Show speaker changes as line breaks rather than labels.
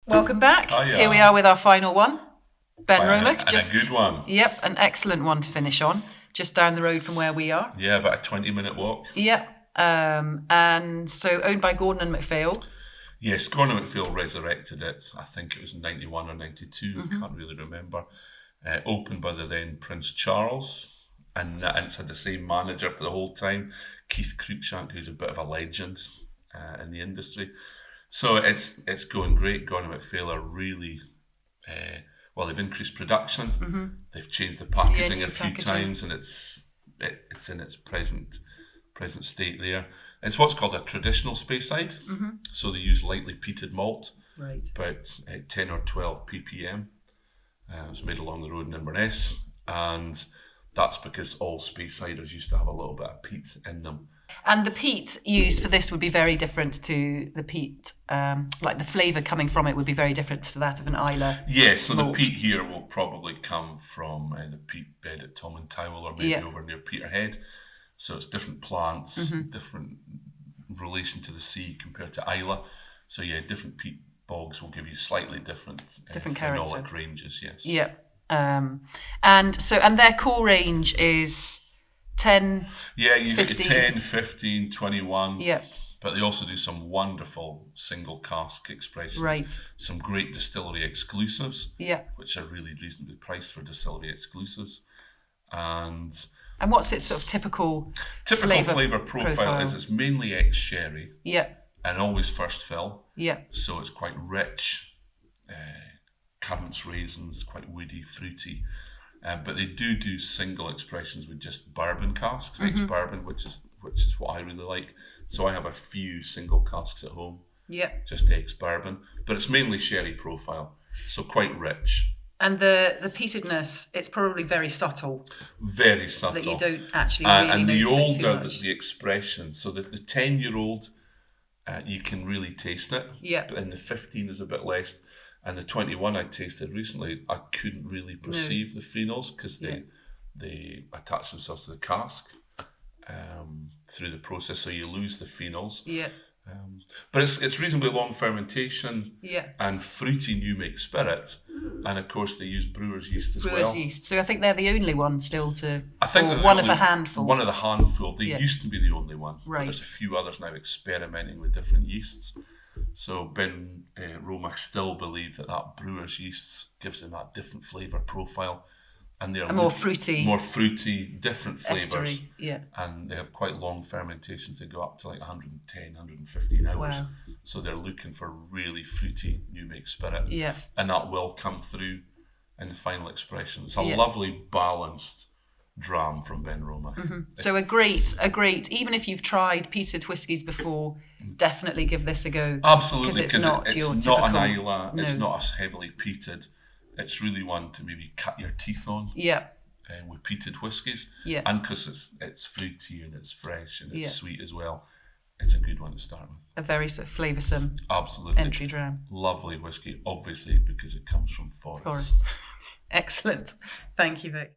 Welcome back.
Hiya.
Here we are with our final one. Benromach.
And a good one.
Yep, an excellent one to finish on. Just down the road from where we are.
Yeah, about a 20-minute walk.
Yep. And so owned by Gordon and MacPhail.
Yes, Gordon and MacPhail resurrected it. I think it was in 91 or 92. I can't really remember. Opened by the then Prince Charles. And it's had the same manager for the whole time, Keith Cruikshank, who's a bit of a legend in the industry. So it's going great. Gordon and MacPhail are really... they've increased production. They've changed the packaging a few times, and it's in its present state there. It's what's called a traditional Speyside. So they use lightly peated malt,
Right.
about 10 or 12 ppm. It was made along the road in Inverness, and that's because all Speysiders used to have a little bit of peat in them.
And the peat used for this would be very different to the peat, like the flavour coming from it would be very different to that of an Islay.
Yes, so
malt.
the peat here will probably come from the peat bed at Tom and Towel, or maybe over near Peterhead. So it's different plants, different relation to the sea compared to Islay. So yeah, different peat bogs will give you slightly different phenolic
character.
ranges, yes.
Yeah. And their core range is 10,
Yeah, you get
15.
your 10, 15, 21.
Yeah.
But they also do some wonderful single cask expressions.
Right.
Some great distillery exclusives,
Yeah.
which are really reasonably priced for distillery exclusives. And
what's its sort of typical
flavour profile is it's mainly ex-sherry
Yeah.
and always first fill.
Yeah.
So it's quite rich, currants, raisins, quite woody, fruity. But they do single expressions with just bourbon casks, ex-bourbon, which is what I really like. So I have a few single casks at home,
Yeah.
just ex-bourbon. But it's mainly sherry profile, so quite rich.
And the peatedness, it's probably very subtle.
Very subtle.
That you don't actually really
and
notice
the
it too
older
much.
the expression, so the 10-year-old, you can really taste it.
Yeah.
But then the 15 is a bit less. And the 21 I tasted recently, I couldn't really perceive the phenols because they attach themselves to the cask through the process, so you lose the phenols.
Yeah.
But it's reasonably long fermentation and fruity new make spirit, and of course they use brewer's yeast as
Brewer's
well.
yeast. So I think they're the only one still to...
I think
or
they're
one
the
of a
only-
handful.
One of the handful. They used to be the only one. But
Right.
there's a few others now experimenting with different yeasts. So Benromach still believe that brewer's yeast gives them that different flavour profile, and they're
more fruity,
different flavours.
estery. Yeah.
And they have quite long fermentations. They go up to like 110, 115 hours.
Wow.
So they're looking for really fruity new make spirit.
Yeah.
And that will come through in the final expression. It's a
Yeah.
lovely balanced dram from Benromach.
So a great, even if you've tried peated whiskies before, definitely give this a go.
Absolutely,
Because it's
because
not
it's
your
not
typical...
an Islay, it's
No.
not as heavily peated. It's really one to maybe cut your teeth on
Yeah.
with peated whiskies.
Yeah.
And because it's fruity and it's fresh and it's
Yeah.
sweet as well, it's a good one to start with.
A very sort of flavoursome
Absolutely.
entry dram.
Lovely whiskey, obviously, because it comes from forests.
Forest. Excellent. Thank you, Vic.